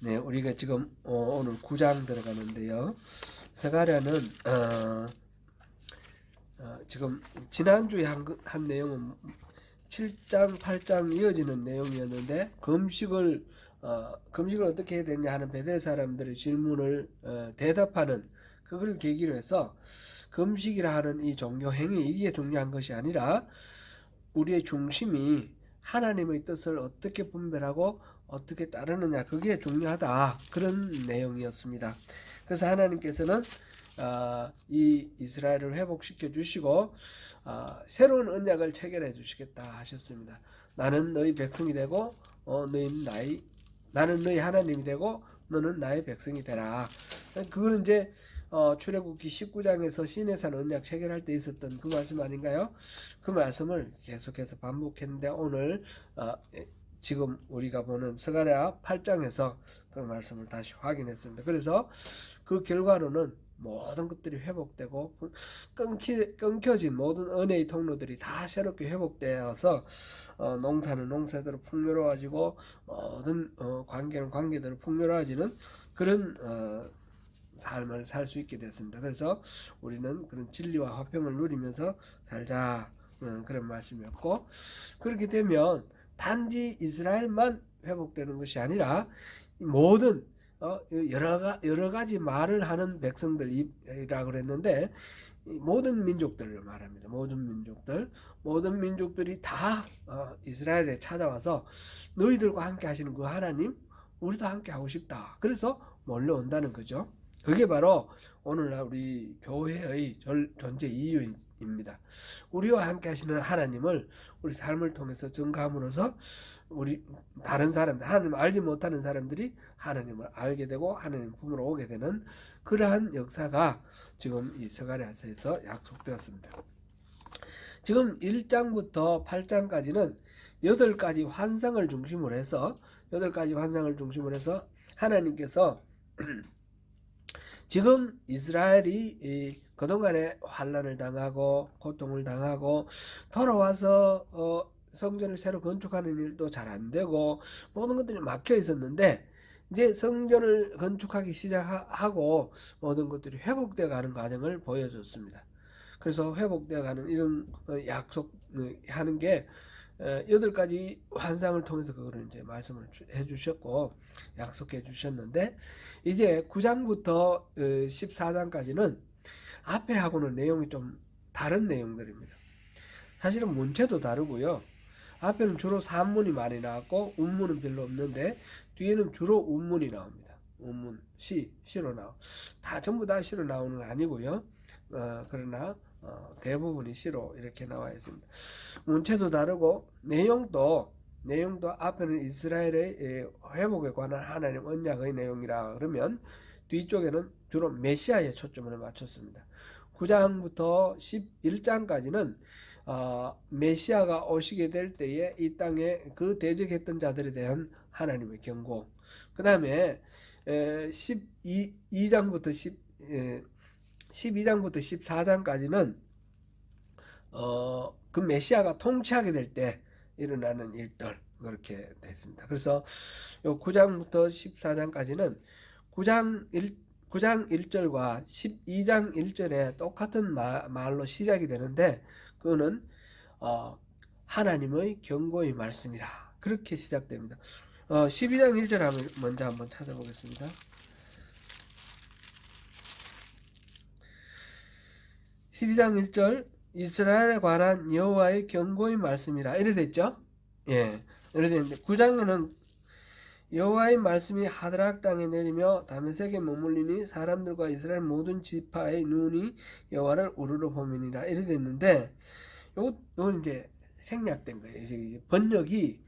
네, 우리가 지금 오늘 9장 들어가는데요. 스가랴는 지금 지난주에 한 내용은 7장, 8장 이어지는 내용이었는데 금식을 어떻게 해야 되냐 하는 베델 사람들의 질문을 대답하는 그걸 계기로 해서 금식이라 하는 이 종교 행위 이게 중요한 것이 아니라 우리의 중심이 하나님의 뜻을 어떻게 분별하고 어떻게 따르느냐 그게 중요하다 그런 내용이었습니다. 그래서 하나님께서는 이 이스라엘을 회복시켜 주시고 새로운 언약을 체결해 주시겠다 하셨습니다. 나는 너희 백성이 되고 나는 너희 하나님이 되고 너는 나의 백성이 되라. 그거는 이제 출애굽기 19장에서 시내산 언약 체결할 때 있었던 그 말씀 아닌가요? 그 말씀을 계속해서 반복했는데 오늘 지금 우리가 보는 스가랴 8장에서 그 말씀을 다시 확인했습니다. 그래서 그 결과로는 모든 것들이 회복되고 끊겨진 모든 은혜의 통로들이 다 새롭게 회복되어서 농사는 농사대로 풍요로워지고 모든 관계는 관계대로 풍요로워지는 그런 삶을 살 수 있게 됐습니다. 그래서 우리는 그런 진리와 화평을 누리면서 살자 그런 말씀이었고, 그렇게 되면 단지 이스라엘만 회복되는 것이 아니라 모든 여러 가지 말을 하는 백성들이라 그랬는데 모든 민족들을 말합니다. 모든 민족들이 다 이스라엘에 찾아와서 너희들과 함께 하시는 그 하나님 우리도 함께 하고 싶다. 그래서 몰려온다는 거죠. 그게 바로 오늘날 우리 교회의 존재 이유입니다. 우리와 함께 하시는 하나님을 우리 삶을 통해서 증거함으로써 우리 다른 사람들, 하나님을 알지 못하는 사람들이 하나님을 알게 되고 하나님 품으로 오게 되는 그러한 역사가 지금 이 스가랴서에서 약속되었습니다. 지금 1장부터 8장까지는 8가지 환상을 중심으로 해서 하나님께서 지금 이스라엘이 그동안에 환난을 당하고 고통을 당하고 돌아와서 성전을 새로 건축하는 일도 잘 안 되고 모든 것들이 막혀 있었는데 이제 성전을 건축하기 시작하고 모든 것들이 회복되어 가는 과정을 보여줬습니다. 그래서 회복되어 가는 이런 약속하는 게 8가지 환상을 통해서 그거를 이제 말씀을 해주셨고 약속해 주셨는데 이제 9장부터 14장까지는 앞에 하고는 내용이 좀 다른 내용들입니다. 사실은 문체도 다르고요. 앞에는 주로 산문이 많이 나왔고 운문은 별로 없는데 뒤에는 주로 운문이 나옵니다. 운문, 시로 전부 다 시로 나오는 건 아니고요. 그러나 대부분이 시로 이렇게 나와 있습니다. 문체도 다르고 내용도 앞에는 이스라엘의 회복에 관한 하나님 언약의 내용이라 그러면 뒤쪽에는 주로 메시아에 초점을 맞췄습니다. 9장부터 11장까지는 메시아가 오시게 될 때에 이 땅에 그 대적했던 자들에 대한 하나님의 경고, 그 다음에 12장부터 14장까지는 그 메시아가 통치하게 될 때 일어나는 일들 그렇게 됐습니다. 그래서 요 9장부터 14장까지는 9장 1절과 12장 1절에 똑같은 말로 시작이 되는데 그거는 하나님의 경고의 말씀이라 그렇게 시작됩니다. 12장 1절 먼저 한번 찾아보겠습니다. 12장 1절 이스라엘에 관한 여호와의 경고의 말씀이라 이래 됐죠? 예, 이래 됐는데 9장에는 여호와의 말씀이 하드락 땅에 내리며 다메섹에 머물리니 사람들과 이스라엘 모든 지파의 눈이 여호와를 우러러 보미니라 이래 됐는데 요건 이제 생략된 거예요. 이제 번역이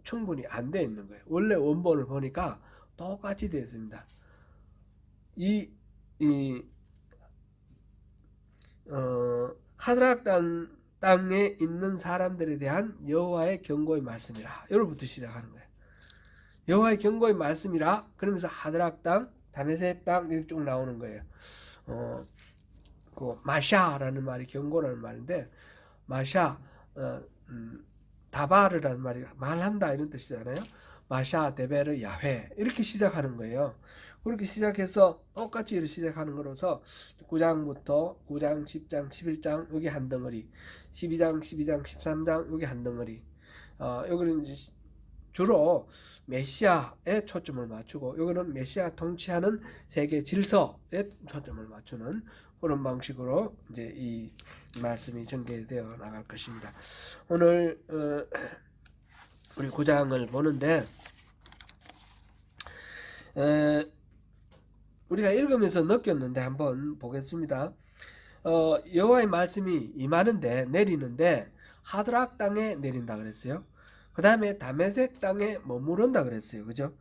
충분히 안 돼 있는 거예요. 원래 원본을 보니까 똑같이 되어 있습니다. 하드락 땅에 있는 사람들에 대한 여호와의 경고의 말씀이라 여기부터 시작하는 거예요. 여호와의 경고의 말씀이라 그러면서 하드락 땅, 다메섹 땅 이렇게 쭉 나오는 거예요. 그 마샤라는 말이 경고라는 말인데 마샤 다바르라는 말이 말한다 이런 뜻이잖아요. 마샤 데베르 야훼 이렇게 시작하는 거예요. 그렇게 시작해서 똑같이 이렇게 시작하는 거로서 9장부터 9장, 10장, 11장 여기 한 덩어리, 12장, 12장, 13장 여기 한 덩어리. 여기는 이제 주로 메시아에 초점을 맞추고, 여기는 메시아 통치하는 세계 질서에 초점을 맞추는 그런 방식으로 이제 이 말씀이 전개되어 나갈 것입니다. 오늘 우리 9장을 보는데 우리가 읽으면서 느꼈는데 한번 보겠습니다. 여호와의 말씀이 임하는데 내리는데 하드락 땅에 내린다 그랬어요. 그 다음에 다메섹 땅에 머무른다 그랬어요. 그죠?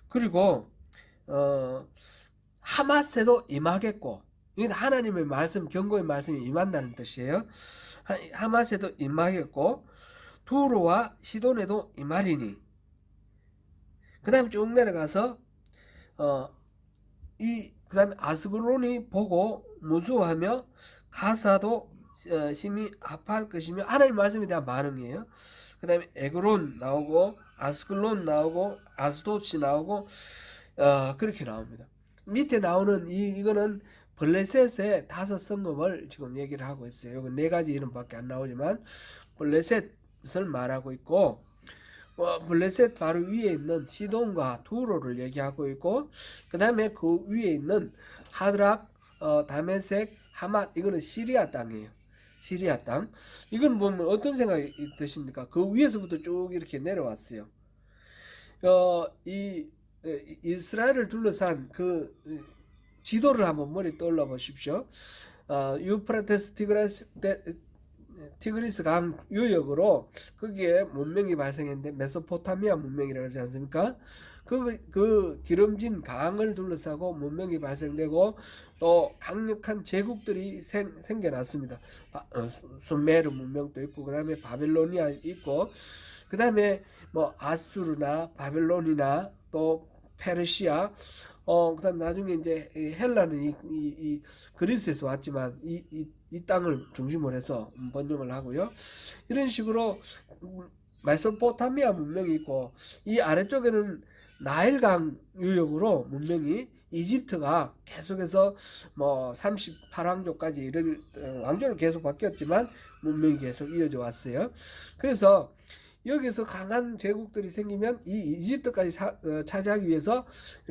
그리고 하맛에도 임하겠고, 이건 하나님의 말씀, 경고의 말씀이 임한다는 뜻이에요. 하맛에도 임하겠고 두로와 시돈에도 임하리니. 그 다음에 쭉 내려가서 그 다음에 아스글론이 보고 무수하며 가사도 심히 아파할 것이며, 하나님 말씀에 대한 반응이에요. 그 다음에 에그론 나오고 아스글론 나오고 아스돗이 나오고 그렇게 나옵니다. 밑에 나오는 이거는 블레셋의 5성읍을 지금 얘기를 하고 있어요. 이건 4가지 이름밖에 안 나오지만 블레셋을 말하고 있고, 블레셋 바로 위에 있는 시돈과 두로를 얘기하고 있고, 그 다음에 그 위에 있는 하드락, 다메섹, 하맛, 이거는 시리아 땅이에요. 시리아 땅. 이건 보면 어떤 생각이 드십니까? 그 위에서부터 쭉 이렇게 내려왔어요. 이스라엘을 둘러싼 그 지도를 한번 머리 떠올려 보십시오. 유프라테스 티그리스 강 유역으로 거기에 문명이 발생했는데 메소포타미아 문명이라고 그러지 않습니까? 그 기름진 강을 둘러싸고 문명이 발생되고 또 강력한 제국들이 생겨났습니다. 수메르 문명도 있고, 그 다음에 바벨로니아 있고, 그 다음에 뭐 아수르나 바벨론이나 또 페르시아, 그 다음 나중에 이제 헬라는 이 그리스에서 왔지만 이 땅을 중심으로 해서 번영을 하고요. 이런 식으로 메소포타미아 문명이 있고, 이 아래쪽에는 나일강 유역으로 문명이, 이집트가 계속해서 뭐 38왕조까지 이를 왕조를 계속 바뀌었지만 문명이 계속 이어져 왔어요. 그래서 여기서 강한 제국들이 생기면 이 이집트까지 차지하기 위해서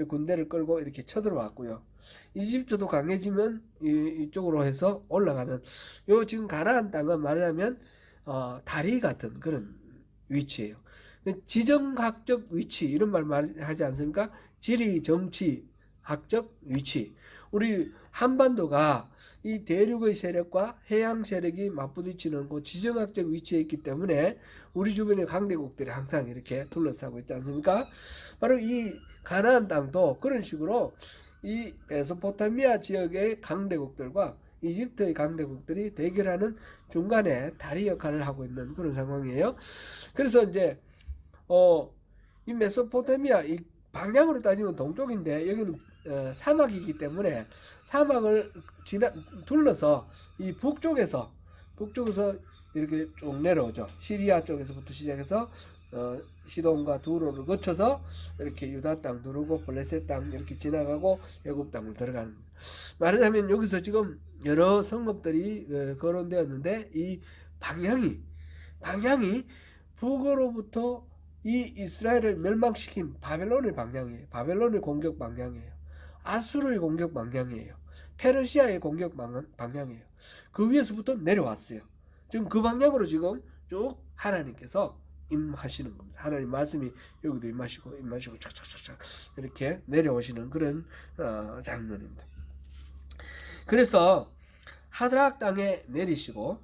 군대를 끌고 이렇게 쳐들어왔고요. 이집트도 강해지면 이쪽으로 해서 올라가는, 요 지금 가나안 땅은 말하자면 다리 같은 그런 위치예요. 지정학적 위치, 이런 말 하지 않습니까? 지리 정치학적 위치. 우리 한반도가 이 대륙의 세력과 해양 세력이 맞부딪히는 그 지정학적 위치에 있기 때문에 우리 주변의 강대국들이 항상 이렇게 둘러싸고 있지 않습니까? 바로 이 가나안 땅도 그런 식으로 이 메소포타미아 지역의 강대국들과 이집트의 강대국들이 대결하는 중간에 다리 역할을 하고 있는 그런 상황이에요. 그래서 이제 이 메소포타미아, 이 방향으로 따지면 동쪽인데 여기는 사막이기 때문에 사막을 둘러서 이 북쪽에서 이렇게 쭉 내려오죠. 시리아 쪽에서부터 시작해서 시돈과 두로를 거쳐서 이렇게 유다 땅 누르고 블레셋 땅 이렇게 지나가고 애굽 땅을 들어가는, 말하자면 여기서 지금 여러 성읍들이 거론되었는데 이 방향이 북으로부터 이 이스라엘을 멸망시킨 바벨론의 방향이에요. 바벨론의 공격 방향이에요. 아수르의 공격 방향이에요. 페르시아의 공격 방향이에요. 그 위에서부터 내려왔어요. 지금 그 방향으로 지금 쭉 하나님께서 임하시는 겁니다. 하나님 말씀이 여기도 임하시고 촥촥촥촥 이렇게 내려오시는 그런 장면입니다. 그래서 하드락 땅에 내리시고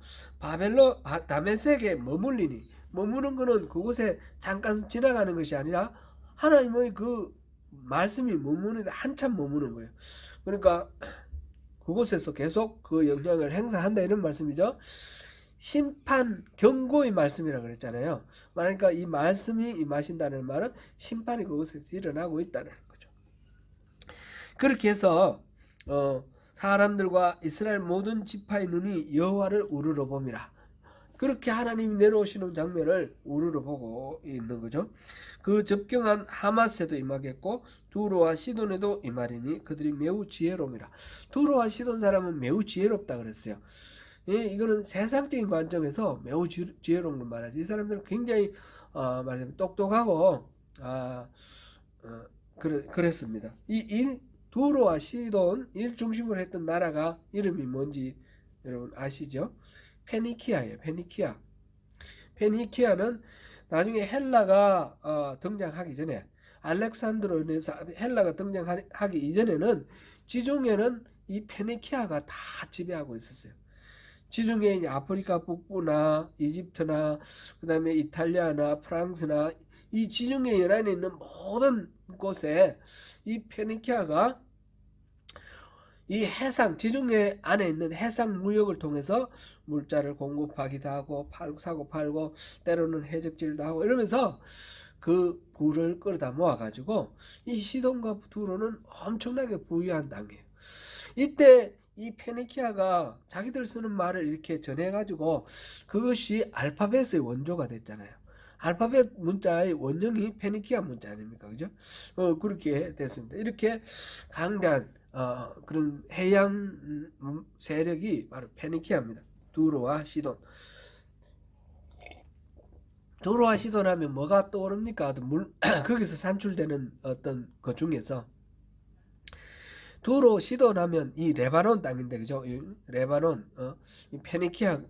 다메섹에 머무는 것은 그곳에 잠깐 지나가는 것이 아니라 하나님의 그 말씀이 머무는데 한참 머무는 거예요. 그러니까 그곳에서 계속 그 영향을 행사한다, 이런 말씀이죠. 심판, 경고의 말씀이라고 그랬잖아요. 그러니까 이 말씀이 임하신다는 말은 심판이 그곳에서 일어나고 있다는 거죠. 그렇게 해서 사람들과 이스라엘 모든 지파의 눈이 여호와를 우러러 봅니다. 그렇게 하나님이 내려오시는 장면을 우르르 보고 있는 거죠. 그 접경한 하마스에도 임하겠고 두로와 시돈에도 임하리니 그들이 매우 지혜로움이라. 두로와 시돈 사람은 매우 지혜롭다 그랬어요. 이거는 세상적인 관점에서 매우 지혜로운 걸 말하죠. 이 사람들은 굉장히 말하자면 똑똑하고 그랬습니다. 이 두로와 시돈 일 중심으로 했던 나라가 이름이 뭔지 여러분 아시죠? 페니키아예요. 페니키아. 페니키아는 나중에 헬라가 등장하기 전에 알렉산드로에서 헬라가 등장하기 이전에는 지중해는 이 페니키아가 다 지배하고 있었어요. 지중해 아프리카 북부나 이집트나 그다음에 이탈리아나 프랑스나 이 지중해 연안에 있는 모든 곳에 이 페니키아가 이 해상 지중해 안에 있는 해상 무역을 통해서 물자를 공급하기도 하고 사고 팔고 때로는 해적질도 하고 이러면서 그 부를 끌어다 모아가지고 이 시돈과 두로는 엄청나게 부유한 땅이에요. 이때 이 페니키아가 자기들 쓰는 말을 이렇게 전해가지고 그것이 알파벳의 원조가 됐잖아요. 알파벳 문자의 원형이 페니키아 문자 아닙니까? 그죠? 그렇게 됐습니다. 이렇게 강대한 그런 해양 세력이 바로 페니키아입니다. 두로와 시돈. 두로와 시돈 하면 뭐가 떠오릅니까? 거기서 산출되는 어떤 것 중에서 두로 시돈 하면 이 레바논 땅인데 그죠? 레바논 이 페니키아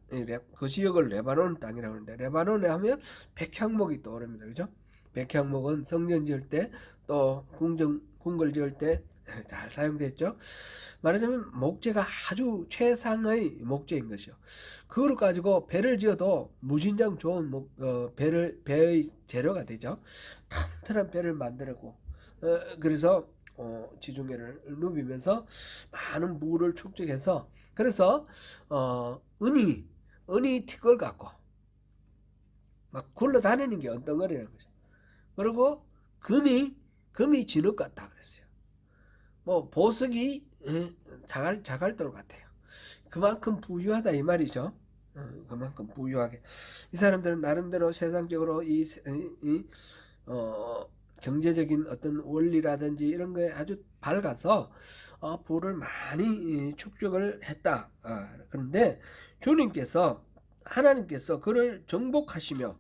그 지역을 레바논 땅이라고 하는데 레바논에 하면 백향목이 떠오릅니다. 그죠? 백향목은 성전 지을 때 또 궁궐 지을 때 잘 사용됐죠. 말하자면 목재가 아주 최상의 목재인 것이요. 그걸 가지고 배를 지어도 무진장 좋은 배의 재료가 되죠. 튼튼한 배를 만들고 그래서 지중해를 누비면서 많은 물을 축적해서 그래서 은이 틱을 갖고 막 굴러다니는 게 언덩거리는 거죠. 그리고 금이 진흙 같다 그랬어요. 뭐 보석이 자갈돌 같아요. 그만큼 부유하다 이 말이죠. 그만큼 부유하게 이 사람들은 나름대로 세상적으로 경제적인 어떤 원리라든지 이런 거에 아주 밝아서 부를 많이 축적을 했다. 그런데 하나님께서 그를 정복하시며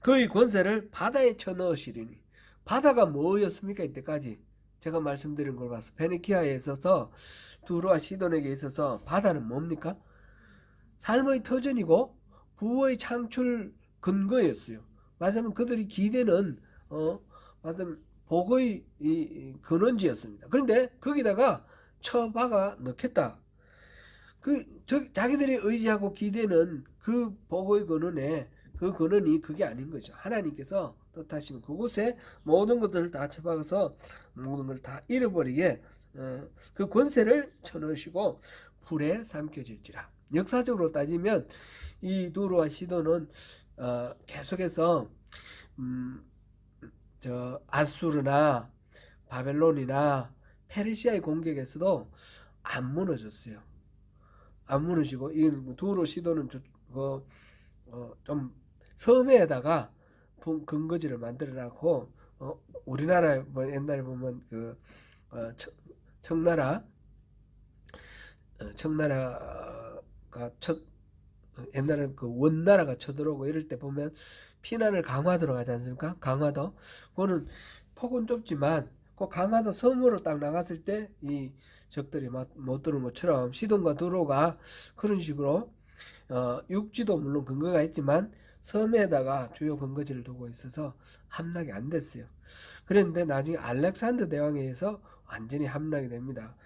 그의 권세를 바다에 쳐넣으시리니 바다가 뭐였습니까? 이때까지 제가 말씀드린 걸 봐서 페니키아에 있어서 두로와 시돈에게 있어서 바다는 뭡니까? 삶의 터전이고 부의 창출 근거였어요. 말하자면 그들이 기대는 말하자면 복의 근원지였습니다. 그런데 거기다가 처박아 넣겠다. 자기들이 의지하고 기대는 그 복의 근원에 그 근원이 그게 아닌 거죠. 하나님께서 뜻하시면 그곳에 모든 것들을 다 처박아서 모든 걸 다 잃어버리게 그 권세를 쳐넣으시고 불에 삼켜질지라. 역사적으로 따지면 이 두로와 시돈은 계속해서 아수르나 바벨론이나 페르시아의 공격에서도 안 무너졌어요. 안 무너지고 이 두로 시돈은 좀 섬에다가 근거지를 만들어놨고 우리나라에 옛날에 보면 청나라가 옛날에 그 원나라가 쳐들어오고 이럴 때 보면 피난을 강화도로 가지 않습니까? 강화도 그거는 폭은 좁지만 그 강화도 섬으로 딱 나갔을 때 이 적들이 못 들어온 것처럼 시돈과 두로가 그런 식으로 육지도 물론 근거가 있지만 섬에다가 주요 근거지를 두고 있어서 함락이 안 됐어요. 그런데 나중에 알렉산더 대왕에 의해서 완전히 함락이 됩니다.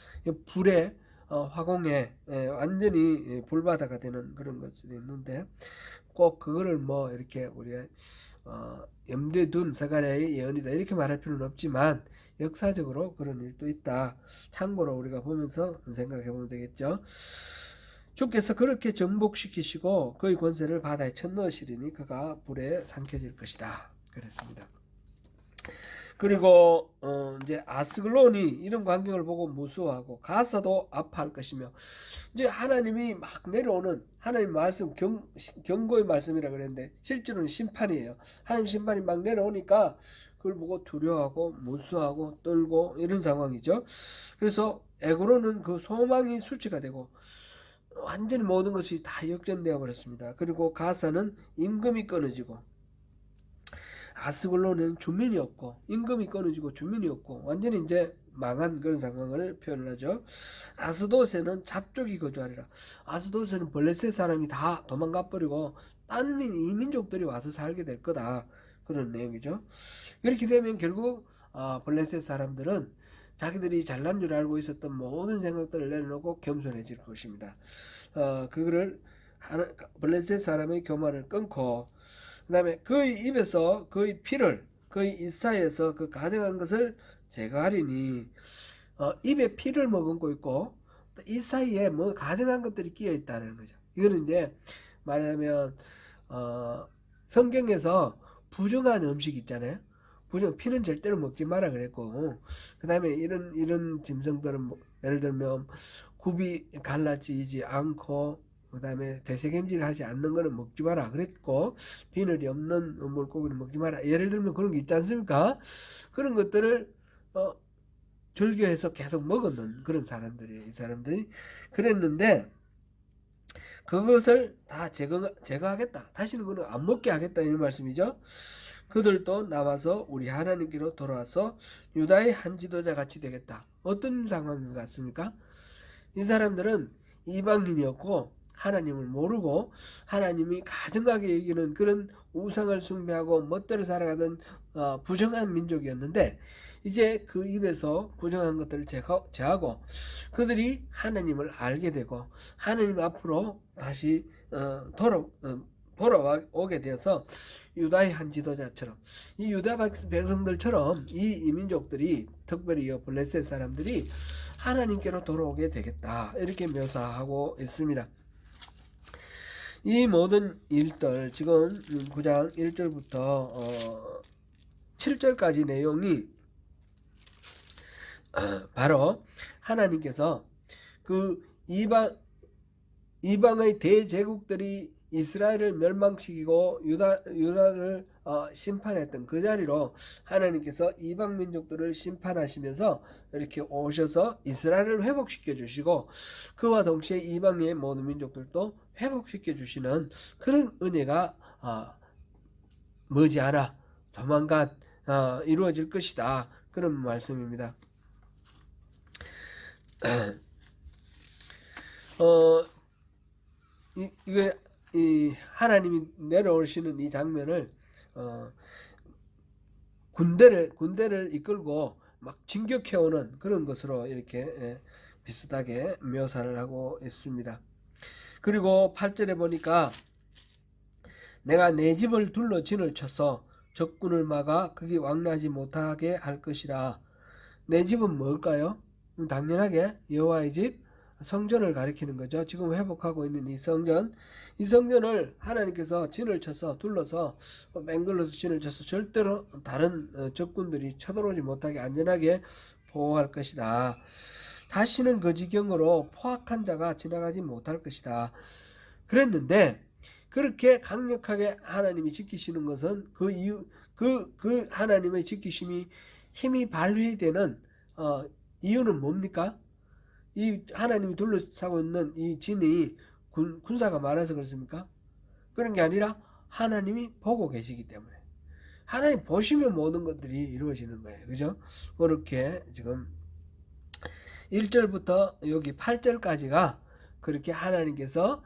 불에 화공에 완전히 불바다가 되는 그런 것들이 있는데 꼭 그거를 이렇게 우리가 염두에 둔 스가랴의 예언이다 이렇게 말할 필요는 없지만 역사적으로 그런 일도 있다. 참고로 우리가 보면서 생각해 보면 되겠죠. 주께서 그렇게 정복시키시고 그의 권세를 바다에 쳐넣으시리니 그가 불에 삼켜질 것이다. 그랬습니다. 그리고 이제 아스글론이 이런 광경을 보고 무수하고 가서도 아파할 것이며, 이제 하나님이 막 내려오는 하나님 말씀 경고의 말씀이라 그랬는데 실제로는 심판이에요. 하나님 심판이 막 내려오니까 그걸 보고 두려워하고 무수하고 떨고 이런 상황이죠. 그래서 에고로는 그 소망이 수치가 되고 완전히 모든 것이 다 역전되어 버렸습니다. 그리고 가사는 임금이 끊어지고, 아스글론은 주민이 없고, 임금이 끊어지고 주민이 없고 완전히 이제 망한 그런 상황을 표현을 하죠. 아스도세는 잡족이 거주하리라. 아스도세는 블레셋 사람이 다 도망가 버리고 딴 이민족들이 와서 살게 될 거다, 그런 내용이죠. 이렇게 되면 결국 블레셋 사람들은 자기들이 잘난 줄 알고 있었던 모든 생각들을 내려놓고 겸손해질 것입니다. 그거를 블레셋 사람의 교만을 끊고, 그 다음에 그의 입에서 그의 피를, 그의 이사에서 그 가져간 것을 제거하리니, 입에 피를 머금고 있고 또 이 사이에 뭐 가져간 것들이 끼어 있다는 거죠. 이거는 이제 말하자면 성경에서 부정한 음식 있잖아요. 피는 절대로 먹지 마라 그랬고, 그 다음에 이런 짐승들은 예를 들면 굽이 갈라지지 않고, 그 다음에 되새김질 하지 않는 거는 먹지 마라 그랬고, 비늘이 없는 물고기는 먹지 마라, 예를 들면 그런 게 있지 않습니까? 그런 것들을 절교해서 계속 먹었는 그런 사람들이, 이 사람들이 그랬는데, 그것을 다 제거하겠다, 다시는 그걸 안 먹게 하겠다, 이런 말씀이죠. 그들도 남아서 우리 하나님께로 돌아와서 유다의 한 지도자 같이 되겠다. 어떤 상황인 것 같습니까? 이 사람들은 이방인이었고 하나님을 모르고 하나님이 가증하게 여기는 그런 우상을 숭배하고 멋대로 살아가던 부정한 민족이었는데, 이제 그 입에서 부정한 것들을 제하고 그들이 하나님을 알게 되고 하나님 앞으로 다시 돌아오게 되어서 유다의 한 지도자처럼, 이 유다 백성들처럼 이 이민족들이, 특별히 블레셋 사람들이 하나님께로 돌아오게 되겠다, 이렇게 묘사하고 있습니다. 이 모든 일들, 지금 9장 1절부터 7절까지 내용이 바로 하나님께서 그 이방의 대제국들이 이스라엘을 멸망시키고 유다를 심판했던 그 자리로 하나님께서 이방 민족들을 심판하시면서 이렇게 오셔서 이스라엘을 회복시켜 주시고, 그와 동시에 이방의 모든 민족들도 회복시켜 주시는 그런 은혜가 머지않아 조만간 이루어질 것이다, 그런 말씀입니다. 이 하나님이 내려오시는 이 장면을 군대를 이끌고 막 진격해오는 그런 것으로 이렇게 비슷하게 묘사를 하고 있습니다. 그리고 8절에 보니까 내가 내 집을 둘러 진을 쳐서 적군을 막아 거기 왕래하지 못하게 할 것이라. 내 집은 뭘까요? 당연하게 여호와의 집, 성전을 가리키는 거죠. 지금 회복하고 있는 이 성전을 하나님께서 진을 쳐서 둘러서 맹글러서 진을 쳐서 절대로 다른 적군들이 쳐들어오지 못하게 안전하게 보호할 것이다. 다시는 그 지경으로 포악한 자가 지나가지 못할 것이다, 그랬는데, 그렇게 강력하게 하나님이 지키시는 것은 그 이유, 그 하나님의 지키심이 힘이 발휘되는 이유는 뭡니까? 이 하나님이 둘러싸고 있는 이 진이 군사가 많아서 그렇습니까? 그런 게 아니라 하나님이 보고 계시기 때문에, 하나님 보시면 모든 것들이 이루어지는 거예요. 그죠? 그렇게 지금 1절부터 여기 8절까지가 그렇게 하나님께서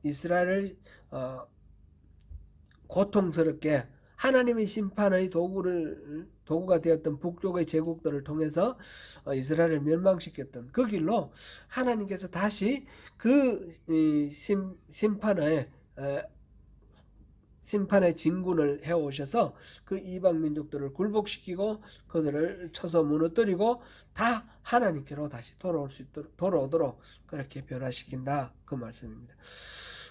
이스라엘을 고통스럽게 하나님의 심판의 도구가 되었던 북쪽의 제국들을 통해서 이스라엘을 멸망시켰던 그 길로 하나님께서 다시 그 심판의 진군을 해오셔서 그 이방 민족들을 굴복시키고 그들을 쳐서 무너뜨리고 다 하나님께로 다시 돌아오도록 그렇게 변화시킨다, 그 말씀입니다.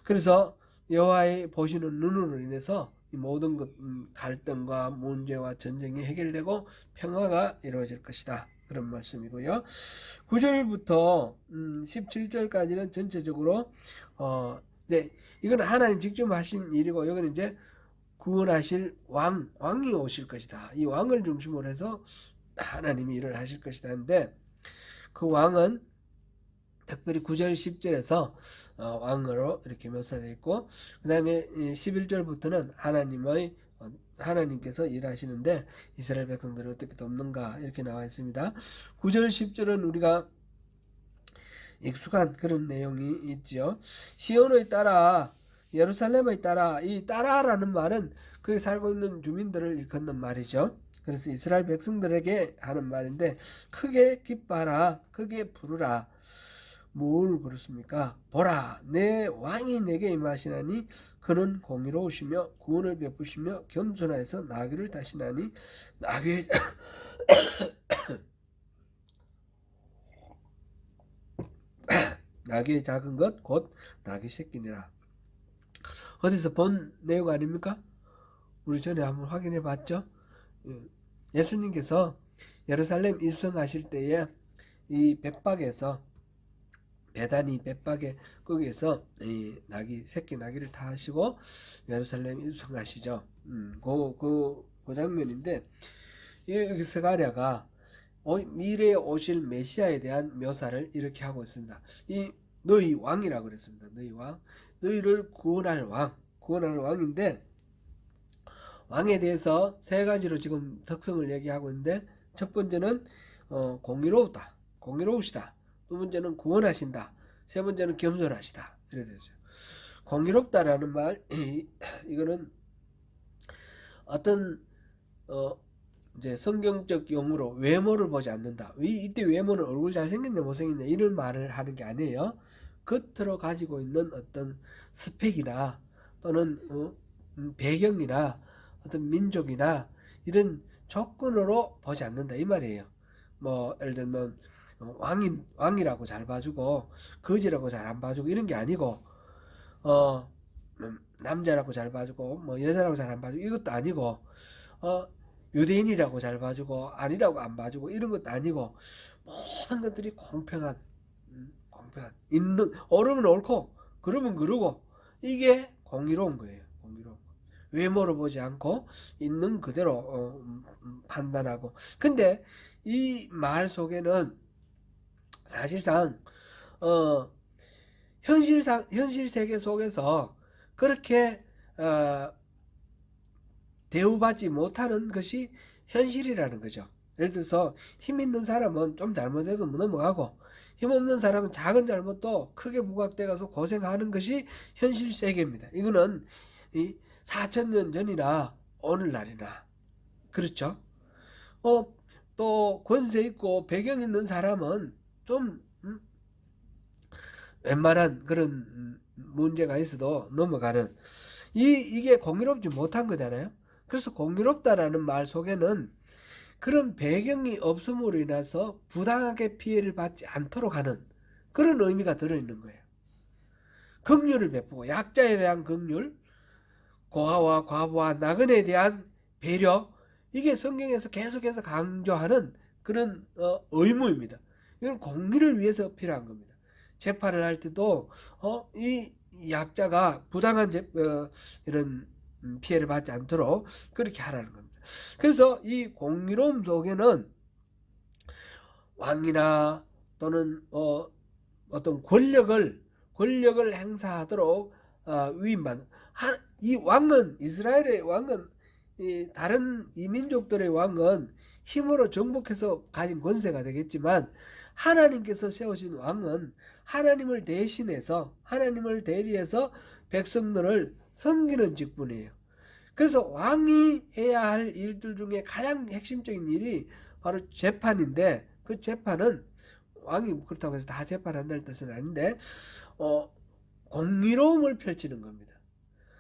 그래서 여호와의 보시는 눈으로 인해서 이 모든 것 갈등과 문제와 전쟁이 해결되고 평화가 이루어질 것이다. 그런 말씀이고요. 9절부터 17절까지는 전체적으로 네, 이건 하나님 직접 하신 일이고, 여기는 이제 구원하실 왕이 오실 것이다. 이 왕을 중심으로 해서 하나님이 일을 하실 것이다 하는데, 그 왕은 특별히 9절 10절에서 왕으로 이렇게 묘사되어 있고, 그 다음에 11절부터는 하나님께서 일하시는데 이스라엘 백성들을 어떻게 돕는가 이렇게 나와 있습니다. 9절 10절은 우리가 익숙한 그런 내용이 있죠. 시온의 따라, 예루살렘의 따라, 이 따라라는 말은 거기 살고 있는 주민들을 일컫는 말이죠. 그래서 이스라엘 백성들에게 하는 말인데, 크게 기뻐하라, 크게 부르라. 뭘 그렇습니까? 보라, 내 왕이 내게 임하시나니 그는 공의로우시며 구원을 베푸시며 겸손하여서 나귀를 타시나니 나귀의 작은 것 곧 나귀 새끼니라. 어디서 본 내용 아닙니까? 우리 전에 한번 확인해 봤죠? 예수님께서 예루살렘 입성하실 때에 이 bet박에서, 베다니 bet박에 거기에서 이 새끼 나귀를 타시고 예루살렘 입성하시죠. 그 장면인데, 이 스가랴가 미래에 오실 메시아에 대한 묘사를 이렇게 하고 있습니다. 이 너희 왕이라고 그랬습니다. 너희 왕, 너희를 구원할 왕인데, 왕에 대해서 세 가지로 지금 특성을 얘기하고 있는데, 첫 번째는 공의로우시다. 두 번째는 구원하신다. 세 번째는 겸손하시다. 이렇게 되죠. 공의롭다라는 말, 이거는 어떤 이제 성경적 용어로 외모를 보지 않는다. 이때 외모는 얼굴 잘생겼냐 못생겼냐 이런 말을 하는 게 아니에요. 겉으로 가지고 있는 어떤 스펙이나 또는 배경이나 어떤 민족이나 이런 조건으로 보지 않는다 이 말이에요. 뭐 예를 들면 왕이라고 잘 봐주고 거지라고 잘 안 봐주고 이런 게 아니고, 남자라고 잘 봐주고 뭐 여자라고 잘 안 봐주고 이것도 아니고, 유대인이라고 잘 봐주고 아니라고 안 봐주고 이런 것도 아니고, 모든 것들이 공평한 있는, 옳으면 옳고 그러면 그러고, 이게 공의로운 거예요. 공의로운 거. 외모로 보지 않고 있는 그대로 판단하고. 근데 이 말 속에는 사실상 현실 세계 속에서 그렇게 대우받지 못하는 것이 현실이라는 거죠. 예를 들어서 힘 있는 사람은 좀 잘못해도 넘어가고, 힘 없는 사람은 작은 잘못도 크게 부각돼가서 고생하는 것이 현실 세계입니다. 이거는 4,000년 전이나 오늘날이나 그렇죠. 또 권세 있고 배경 있는 사람은 좀 웬만한 그런 문제가 있어도 넘어가는, 이게 공의롭지 못한 거잖아요. 그래서 공의롭다라는 말 속에는 그런 배경이 없음으로 인해서 부당하게 피해를 받지 않도록 하는 그런 의미가 들어있는 거예요. 긍휼을 베푸고, 약자에 대한 긍휼, 고아와 과부와 나그네에 대한 배려, 이게 성경에서 계속해서 강조하는 그런 의무입니다. 이건 공의를 위해서 필요한 겁니다. 재판을 할 때도 이 약자가 부당한 이런 피해를 받지 않도록 그렇게 하라는 겁니다. 그래서 이 공의로움 속에는 왕이나 또는 어떤 권력을 행사하도록 위임받는, 이 왕은, 이스라엘의 왕은, 다른 이민족들의 왕은 힘으로 정복해서 가진 권세가 되겠지만, 하나님께서 세우신 왕은 하나님을 대신해서, 하나님을 대리해서 백성들을 섬기는 직분이에요. 그래서 왕이 해야 할 일들 중에 가장 핵심적인 일이 바로 재판인데, 그 재판은 왕이 그렇다고 해서 다 재판한다는 뜻은 아닌데 공의로움을 펼치는 겁니다.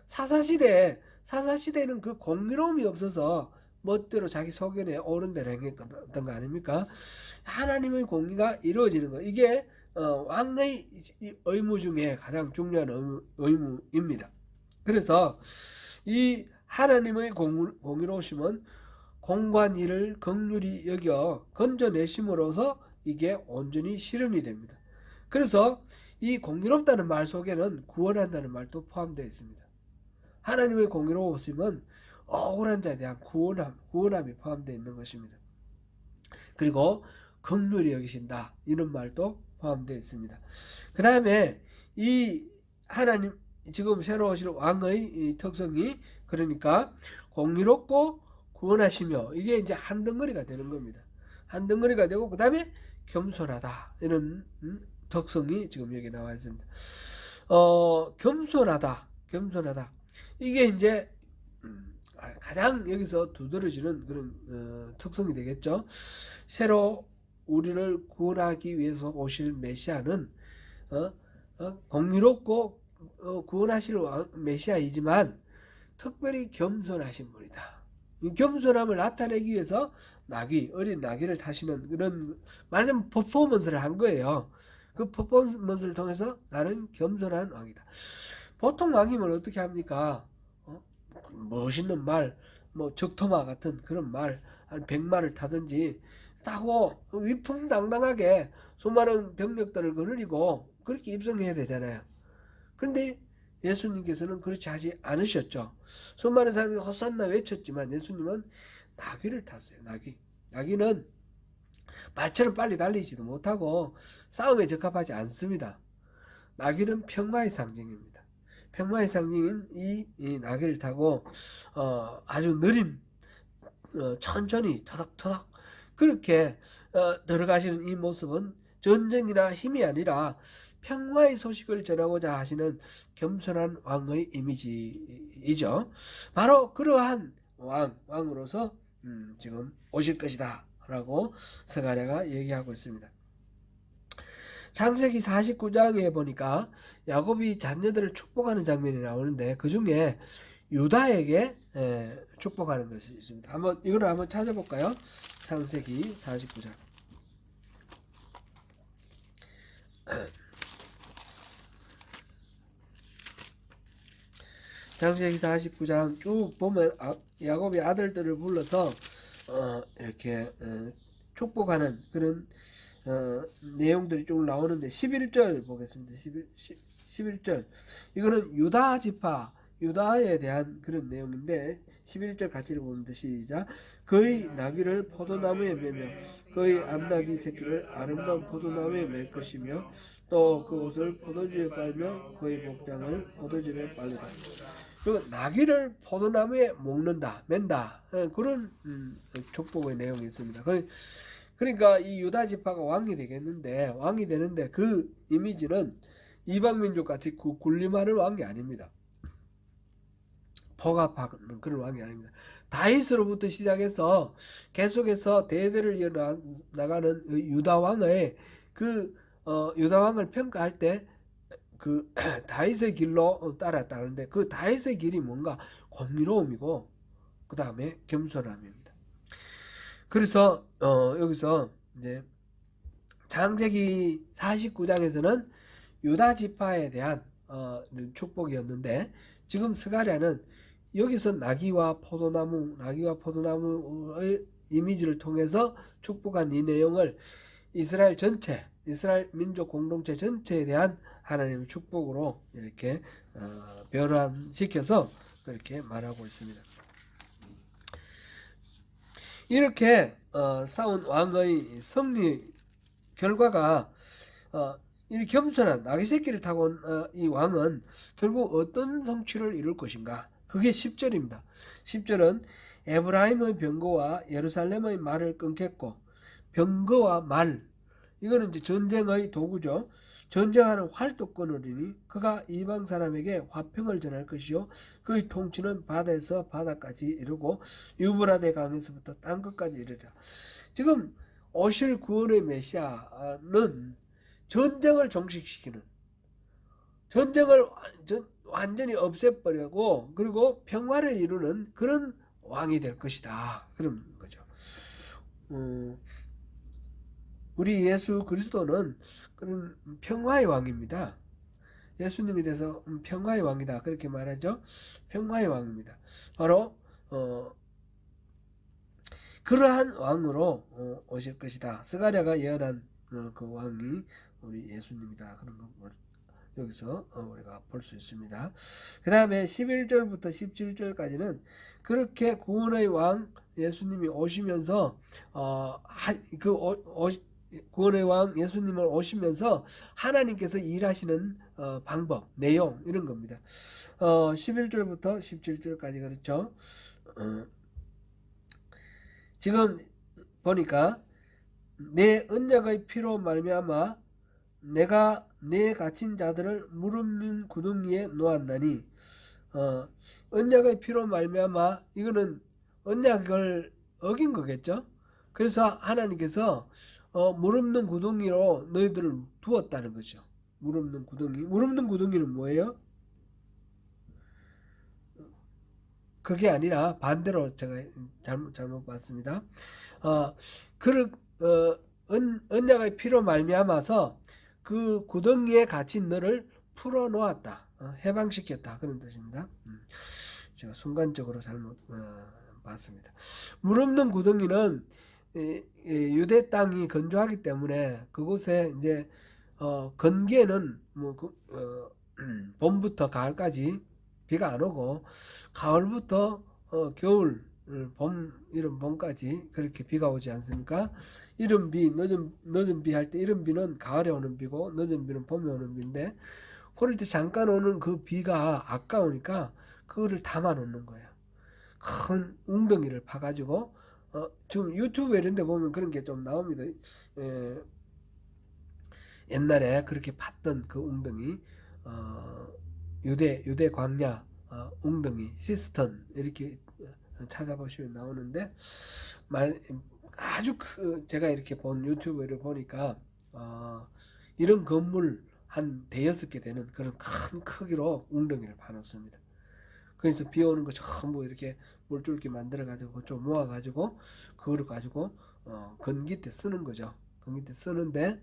사사시대는 그 공의로움이 없어서 멋대로 자기 소견에 옳은 대로 행했던 거 아닙니까? 하나님의 공의가 이루어지는 거, 이게 왕의 의무 중에 가장 중요한 의무입니다. 그래서 이 하나님의 공의로우심은 공고한 일을 긍휼히 여겨 건져내심으로써 이게 온전히 실현이 됩니다. 그래서 이 공의롭다는 말 속에는 구원한다는 말도 포함되어 있습니다. 하나님의 공의로우심은 억울한 자에 대한 구원함이 포함되어 있는 것입니다. 그리고 긍휼히 여기신다 이런 말도 포함되어 있습니다. 그 다음에 이 하나님 지금 새로 오실 왕의 특성이 그러니까 공의롭고 구원하시며 이게 이제 한 덩어리가 되는 겁니다. 한 덩어리가 되고 그 다음에 겸손하다 이런 특성이 지금 여기 나와 있습니다. 겸손하다 이게 이제 가장 여기서 두드러지는 그런 특성이 되겠죠. 새로 우리를 구원하기 위해서 오실 메시아는 공의롭고 구원하실 메시아이지만 특별히 겸손하신 분이다. 이 겸손함을 나타내기 위해서 어린 나귀를 타시는 그런 말하자면 퍼포먼스를 한 거예요. 그 퍼포먼스를 통해서 나는 겸손한 왕이다. 보통 왕이면 어떻게 합니까? 멋있는 말, 뭐 적토마 같은 그런 말, 한 100마를 타든지 타고 위풍당당하게 수많은 병력들을 거느리고 그렇게 입성해야 되잖아요. 그런데 예수님께서는 그렇지 하지 않으셨죠. 수많은 사람이 호산나 외쳤지만 예수님은 나귀를 탔어요. 나귀는 말처럼 빨리 달리지도 못하고 싸움에 적합하지 않습니다. 나귀는 평화의 상징입니다. 평화의 상징인 이 나귀를 타고 아주 느린 천천히 터덕터덕 그렇게 들어가시는 이 모습은 전쟁이나 힘이 아니라 평화의 소식을 전하고자 하시는 겸손한 왕의 이미지이죠. 바로 그러한 왕으로서 지금 오실 것이다 라고 스가랴가 얘기하고 있습니다. 창세기 49장에 보니까 야곱이 자녀들을 축복하는 장면이 나오는데 그 중에 유다에게 축복하는 것이 있습니다. 이거는 한번 찾아볼까요? 창세기 49장. 창세기 49장 쭉 보면 야곱이 아들들을 불러서 이렇게 축복하는 그런 내용들이 쭉 나오는데 11절 보겠습니다. 11절 이거는 유다 지파 유다에 대한 그런 내용인데 11절 같이 읽어보면 시작. 그의 나귀를 포도나무에 매며 그의 암나귀 새끼를 아름다운 포도나무에 맬 것이며 또 그 옷을 포도주에 빨며 그의 복장을 포도즙에 빨리다. 나귀를 포도나무에 맨다 그런 축복의 내용이 있습니다. 그러니까 이 유다 지파가 왕이 되는데 그 이미지는 이방민족같이 군림하는 왕이 아닙니다. 포갑하는 그런 왕이 아닙니다. 다윗으로부터 시작해서 계속해서 대대를 이어나가는 유다 왕의 유다 왕을 평가할 때 그 다윗의 길로 따랐다. 그런데 그 다윗의 길이 뭔가 공의로움이고 그 다음에 겸손함입니다. 그래서 여기서 이제 창세기 49장에서는 유다 지파에 대한 축복이었는데 지금 스가랴는 여기서 나귀와 포도나무의 이미지를 통해서 축복한 이 내용을 이스라엘 민족 공동체 전체에 대한 하나님의 축복으로 이렇게 변환시켜서 그렇게 말하고 있습니다. 이렇게 싸운 왕의 승리 결과가 이 겸손한 나귀 새끼를 타고 온 이 왕은 결국 어떤 성취를 이룰 것인가? 그게 10절입니다. 10절은 에브라임의 병거와 예루살렘의 말을 끊겠고, 병거와 말 이거는 이제 전쟁의 도구죠. 전쟁하는 활도 끊으리니 그가 이방 사람에게 화평을 전할 것이요 그의 통치는 바다에서 바다까지 이르고 유브라데 강에서부터 땅 끝까지 이르리라. 지금 오실 구원의 메시아는 전쟁을 종식시키는, 전쟁을 완전히 없애버리고 그리고 평화를 이루는 그런 왕이 될 것이다, 그런 거죠. 우리 예수 그리스도는 그런 평화의 왕입니다. 예수님에 대해서 평화의 왕이다 그렇게 말하죠. 평화의 왕입니다. 바로 그러한 왕으로 오실 것이다. 스가랴가 예언한 그 왕이 우리 예수님이다. 그런 걸 여기서 우리가 볼 수 있습니다. 그 다음에 11절부터 17절까지는 그렇게 구원의 왕 예수님이 오시면서 구원의 왕 예수님을 오시면서 하나님께서 일하시는 방법, 내용 이런 겁니다. 11절부터 17절까지 그렇죠. 지금 보니까 내 언약의 피로 말미암아 내가 내 갇힌 자들을 무릎는 구덩이에 놓았나니 언약의 피로 말미암아 이거는 언약을 어긴 거겠죠. 그래서 하나님께서 무릎는 구덩이로 너희들을 두었다는 거죠. 무릎는 구덩이는 뭐예요? 그게 아니라 반대로 제가 잘못 봤습니다. 언약의 피로 말미암아서 그 구덩이에 갇힌 너를 풀어놓았다. 해방시켰다. 그런 뜻입니다. 제가 순간적으로 잘못 봤습니다. 무릎는 구덩이는 유대 땅이 건조하기 때문에 그곳에 이제 건기에는 봄부터 가을까지 비가 안 오고 가을부터 겨울, 봄, 이런 봄까지 그렇게 비가 오지 않습니까? 이른 비, 늦은 비 할 때 이른 비는 가을에 오는 비고 늦은 비는 봄에 오는 비인데 그럴 때 잠깐 오는 그 비가 아까우니까 그거를 담아 놓는 거예요. 큰 웅덩이를 파가지고 지금 유튜브 이런 데 보면 그런 게 좀 나옵니다. 옛날에 그렇게 팠던 그 웅덩이 유대 광야 웅덩이 시스턴 이렇게 찾아보시면 나오는데 아주 제가 이렇게 본 유튜브를 보니까 이런 건물 한 대여섯 개 되는 그런 큰 크기로 웅덩이를 파놓습니다. 그래서 비 오는 거 전부 이렇게 물줄기 만들어 가지고 좀 모아 가지고 그거를 가지고 건기 때 쓰는 거죠. 건기 때 쓰는데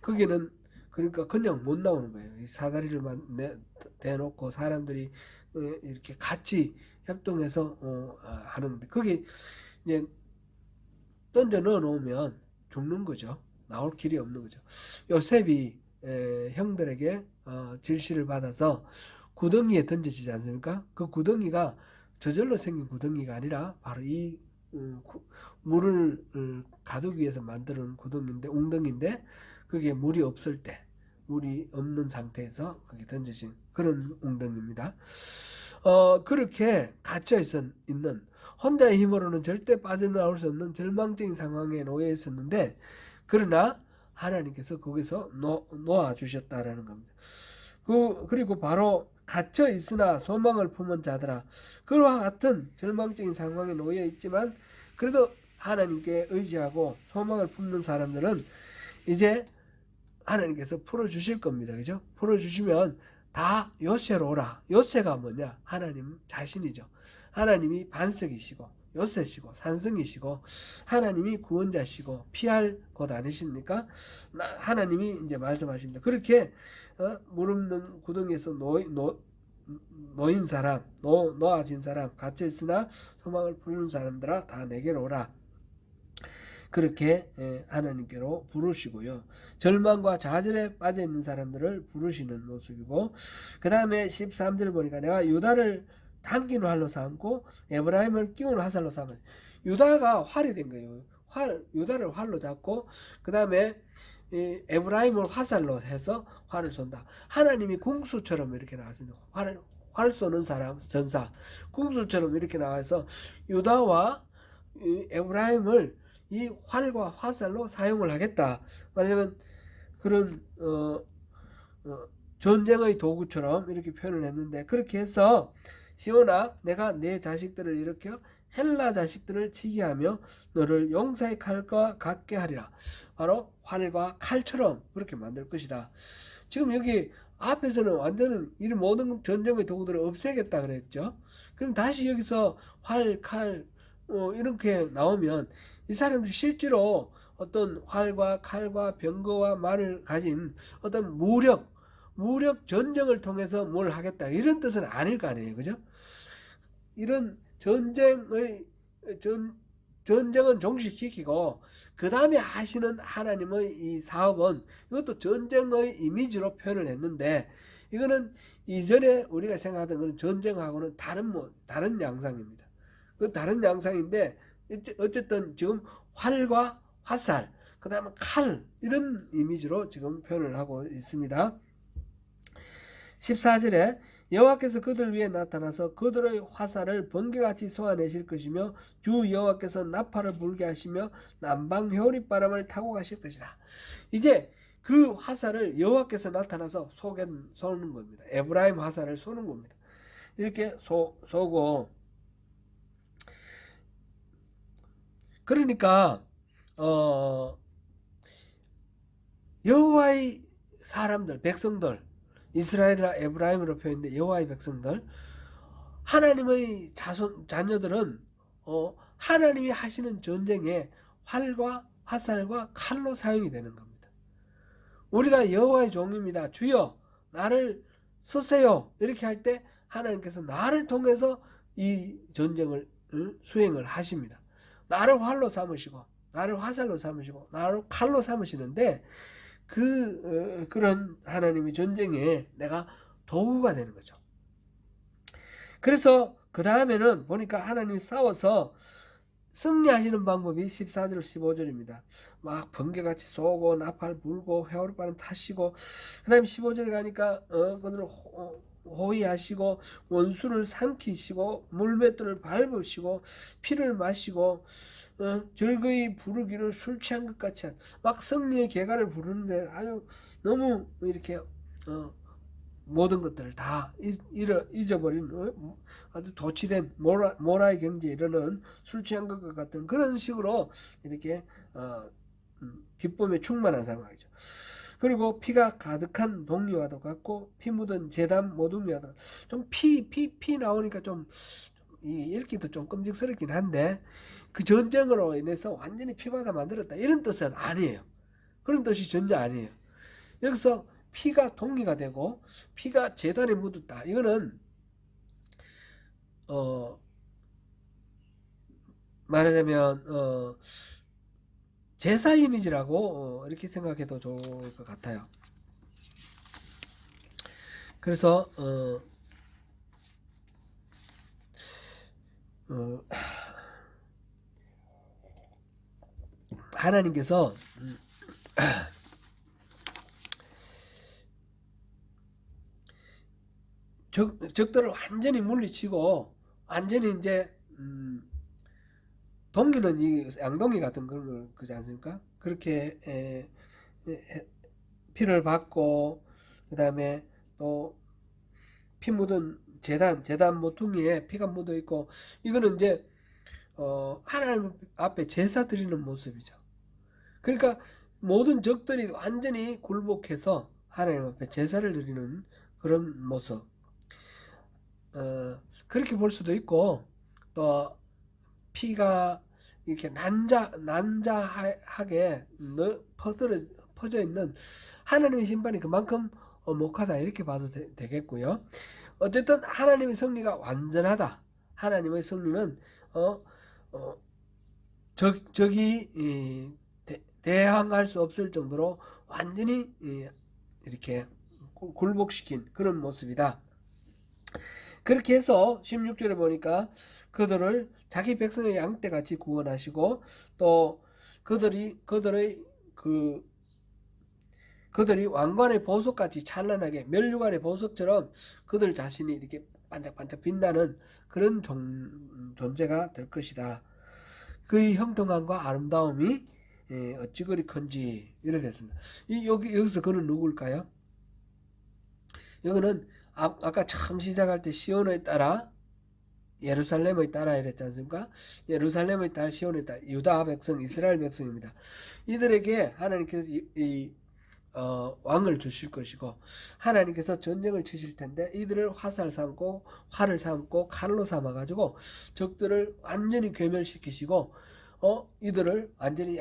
거기는 그러니까 그냥 못 나오는 거예요. 이 사다리를 대놓고 사람들이 이렇게 같이 협동해서 하는데 거기 이제 던져 넣어 놓으면 죽는 거죠. 나올 길이 없는 거죠. 요셉이 형들에게 질시를 받아서 구덩이에 던져지지 않습니까? 그 구덩이가 저절로 생긴 구덩이가 아니라 바로 이 물을 가두기 위해서 만드는 구덩이인데 웅덩이인데 그게 물이 없을 때 물이 없는 상태에서 그게 던져진 그런 웅덩이입니다. 그렇게 갇혀 있는 혼자의 힘으로는 절대 빠져나올 수 없는 절망적인 상황에 놓여 있었는데 그러나 하나님께서 거기서 놓아주셨다라는 겁니다. 그리고 바로 갇혀 있으나 소망을 품은 자들아, 그와 같은 절망적인 상황에 놓여 있지만 그래도 하나님께 의지하고 소망을 품는 사람들은 이제 하나님께서 풀어주실 겁니다. 그죠? 풀어주시면 다 요새로 오라. 요새가 뭐냐? 하나님 자신이죠. 하나님이 반석이시고 요새시고 산성이시고 하나님이 구원자시고 피할 곳 아니십니까? 하나님이 이제 말씀하십니다. 그렇게 무릎는 구덩이에서 놓인 사람, 놓아진 사람, 갇혀 있으나 소망을 품는 사람들아 다 내게로 오라. 그렇게 하나님께로 부르시고요. 절망과 좌절에 빠져 있는 사람들을 부르시는 모습이고, 그 다음에 13절 보니까 내가 유다를 당긴 활로 삼고 에브라임을 끼운 화살로 삼아. 유다가 활이 된 거예요. 유다를 활로 잡고 그 다음에 에브라임을 화살로 해서 활을 쏜다. 하나님이 궁수처럼 이렇게 나왔습니다. 활 쏘는 사람, 전사, 궁수처럼 이렇게 나와서 유다와 에브라임을 이 활과 화살로 사용을 하겠다. 말하자면 그런 전쟁의 도구처럼 이렇게 표현을 했는데, 그렇게 해서 시온아 내가 내 자식들을 일으켜 헬라 자식들을 치게 하며 너를 용사의 칼과 같게 하리라. 바로 활과 칼처럼 그렇게 만들 것이다. 지금 여기 앞에서는 완전히 이 모든 전쟁의 도구들을 없애겠다 그랬죠. 그럼 다시 여기서 활, 칼 이렇게 나오면 이 사람들이 실제로 어떤 활과 칼과 병거와 말을 가진 어떤 무력 전쟁을 통해서 뭘 하겠다 이런 뜻은 아닐 거 아니에요. 그죠? 이런 전쟁은 종식시키고 그 다음에 하시는 하나님의 이 사업은 이것도 전쟁의 이미지로 표현을 했는데, 이거는 이전에 우리가 생각하던 그런 전쟁하고는 다른 양상입니다. 그 다른 양상인데, 어쨌든 지금 활과 화살, 그 다음에 칼, 이런 이미지로 지금 표현을 하고 있습니다. 14절에 여호와께서 그들 위에 나타나서 그들의 화살을 번개같이 쏘아내실 것이며 주 여호와께서 나팔을 불게 하시며 남방 효리바람을 타고 가실 것이라. 이제 그 화살을 여호와께서 나타나서 쏘는 겁니다. 에브라임 화살을 쏘는 겁니다. 이렇게 쏘고, 그러니까 여호와의 사람들, 백성들, 이스라엘이나 에브라임으로 표현된 여호와의 백성들, 하나님의 자녀들은 하나님이 하시는 전쟁에 활과 화살과 칼로 사용이 되는 겁니다. 우리가 여호와의 종입니다. 주여 나를 쓰세요. 이렇게 할 때 하나님께서 나를 통해서 이 전쟁을 수행을 하십니다. 나를 활로 삼으시고, 나를 화살로 삼으시고, 나를 칼로 삼으시는데, 그런 하나님의 전쟁에 내가 도구가 되는 거죠. 그래서 그 다음에는 보니까 하나님이 싸워서 승리하시는 방법이 14절 15절입니다. 막 번개같이 쏘고 나팔 불고 회오리바람 타시고, 그 다음에 15절에 가니까 그들을 호위하시고 원수를 삼키시고 물맷돌을 밟으시고 피를 마시고 즐거이 부르기를 술 취한 것 같이 막 승리의 계가를 부르는데, 아주 너무 이렇게 모든 것들을 다 잊어버린 아주 도취된 모라의 경지에 이르는 술 취한 것 같은 그런 식으로 이렇게 기쁨에 충만한 상황이죠. 그리고 피가 가득한 동리와도 같고 피 묻은 제단 모둠이와도, 좀 피 나오니까 좀 읽기도 좀 끔찍스럽긴 한데, 그 전쟁으로 인해서 완전히 피바다 만들었다 이런 뜻은 아니에요. 그런 뜻이 전혀 아니에요. 여기서 피가 동리가 되고 피가 제단에 묻었다, 이거는 말하자면 제사 이미지라고 이렇게 생각해도 좋을 것 같아요. 그래서 하나님께서 적들을 완전히 물리치고, 완전히 이제 동기는 이 양동이 같은 그런 거지 않습니까? 그렇게 피를 받고, 그 다음에 또 피 묻은 제단 모퉁이에 피가 묻어 있고, 이거는 이제 하나님 앞에 제사 드리는 모습이죠. 그러니까 모든 적들이 완전히 굴복해서 하나님 앞에 제사를 드리는 그런 모습, 그렇게 볼 수도 있고, 또 피가 이렇게 난자하게 퍼져 있는 하나님의 심판이 그만큼 목하다, 이렇게 봐도 되겠고요. 어쨌든 하나님의 승리가 완전하다. 하나님의 승리는 적이 대항할 수 없을 정도로 완전히 이렇게 굴복시킨 그런 모습이다. 그렇게 해서 16절에 보니까 그들을 자기 백성의 양떼같이 구원하시고, 또 그들이 왕관의 보석같이 찬란하게, 면류관의 보석처럼 그들 자신이 이렇게 반짝반짝 빛나는 그런 존재가 될 것이다. 그의 형통함과 아름다움이 어찌 그리 큰지, 이래 됐습니다. 여기서 그는 누굴까요? 여기는 아까 처음 시작할 때 시온의 딸아, 예루살렘의 딸아 이랬지 않습니까? 예루살렘의 딸, 시온의 딸, 유다 백성, 이스라엘 백성입니다. 이들에게 하나님께서 왕을 주실 것이고, 하나님께서 전쟁을 치실 텐데, 이들을 화살 삼고 활을 삼고 칼로 삼아가지고 적들을 완전히 괴멸시키시고, 이들을 완전히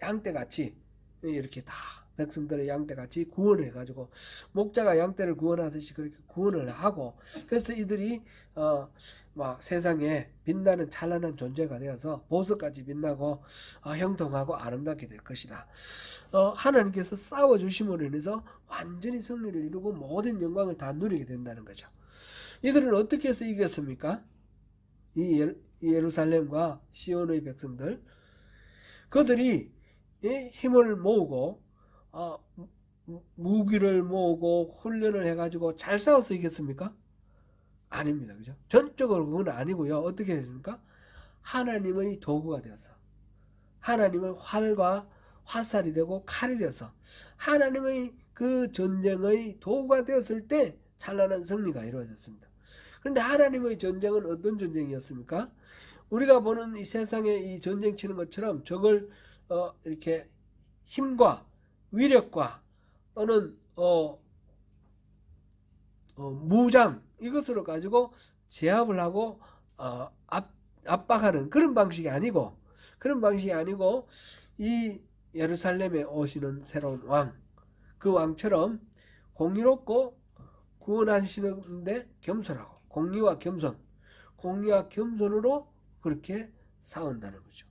양떼같이 이렇게 다 백성들의 양떼같이 구원을 해가지고 목자가 양떼를 구원하듯이 그렇게 구원을 하고, 그래서 이들이 막 세상에 빛나는 찬란한 존재가 되어서 보석같이 빛나고 형통하고 아름답게 될 것이다. 하나님께서 싸워주심으로 인해서 완전히 승리를 이루고 모든 영광을 다 누리게 된다는 거죠. 이들은 어떻게 해서 이겼습니까? 이 예루살렘과 시온의 백성들, 그들이 힘을 모으고 무기를 모으고 훈련을 해가지고 잘 싸워서 이겼습니까? 아닙니다. 그죠? 전적으로 그건 아니고요. 어떻게 됐습니까? 하나님의 도구가 되어서, 하나님의 활과 화살이 되고 칼이 되어서 하나님의 그 전쟁의 도구가 되었을 때 찬란한 승리가 이루어졌습니다. 그런데 하나님의 전쟁은 어떤 전쟁이었습니까? 우리가 보는 이 세상에 이 전쟁 치는 것처럼 저걸 이렇게 힘과 위력과 또는 무장 이것으로 가지고 제압을 하고 압박하는 그런 방식이 아니고, 이 예루살렘에 오시는 새로운 왕, 그 왕처럼 공의롭고 구원하시는데 겸손하고 공의와 겸손으로 그렇게 싸운다는 거죠.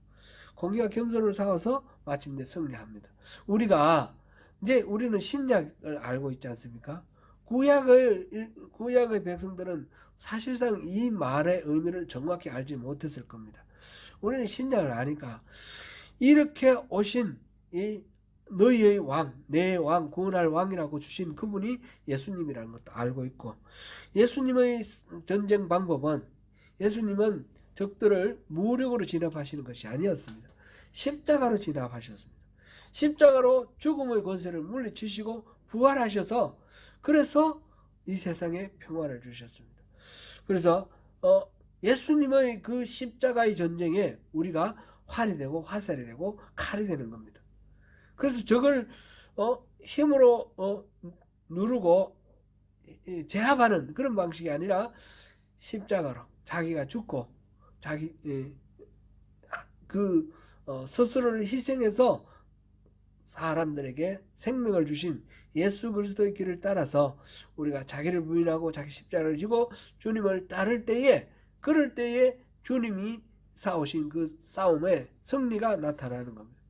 공의와 겸손으로 싸워서 마침내 승리합니다. 우리는 신약을 알고 있지 않습니까? 구약의 백성들은 사실상 이 말의 의미를 정확히 알지 못했을 겁니다. 우리는 신약을 아니까 이렇게 오신 이 너희의 왕, 내 왕, 구원할 왕이라고 주신 그분이 예수님이라는 것도 알고 있고, 예수님의 전쟁 방법은, 예수님은 적들을 무력으로 진압하시는 것이 아니었습니다. 십자가로 진압하셨습니다. 십자가로 죽음의 권세를 물리치시고 부활하셔서, 그래서 이 세상에 평화를 주셨습니다. 그래서 예수님의 그 십자가의 전쟁에 우리가 활이 되고 화살이 되고 칼이 되는 겁니다. 그래서 저걸 힘으로 누르고 제압하는 그런 방식이 아니라 십자가로 자기가 죽고 스스로를 희생해서 사람들에게 생명을 주신 예수 그리스도의 길을 따라서 우리가 자기를 부인하고 자기 십자가를 지고 주님을 따를 때에, 그럴 때에 주님이 싸우신 그 싸움의 승리가 나타나는 겁니다.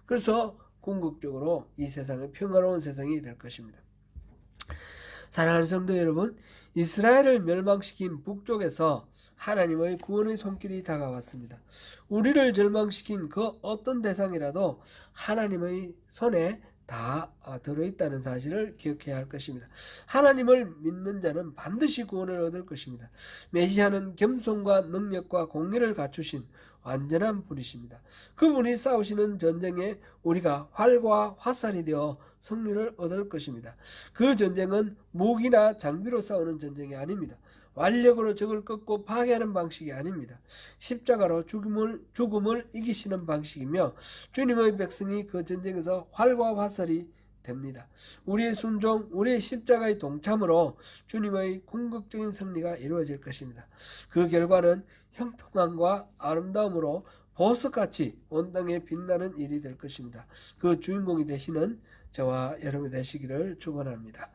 그래서 궁극적으로 이 세상은 평화로운 세상이 될 것입니다. 사랑하는 성도 여러분, 이스라엘을 멸망시킨 북쪽에서 하나님의 구원의 손길이 다가왔습니다. 우리를 절망시킨 그 어떤 대상이라도 하나님의 손에 다 들어있다는 사실을 기억해야 할 것입니다. 하나님을 믿는 자는 반드시 구원을 얻을 것입니다. 메시아는 겸손과 능력과 공의를 갖추신 완전한 분이십니다. 그분이 싸우시는 전쟁에 우리가 활과 화살이 되어 승리를 얻을 것입니다. 그 전쟁은 무기나 장비로 싸우는 전쟁이 아닙니다. 완력으로 적을 꺾고 파괴하는 방식이 아닙니다. 십자가로 죽음을 이기시는 방식이며, 주님의 백성이 그 전쟁에서 활과 화살이 됩니다. 우리의 순종, 우리의 십자가의 동참으로 주님의 궁극적인 승리가 이루어질 것입니다. 그 결과는 형통함과 아름다움으로 보석같이 온 땅에 빛나는 일이 될 것입니다. 그 주인공이 되시는 저와 여러분이 되시기를 축원합니다.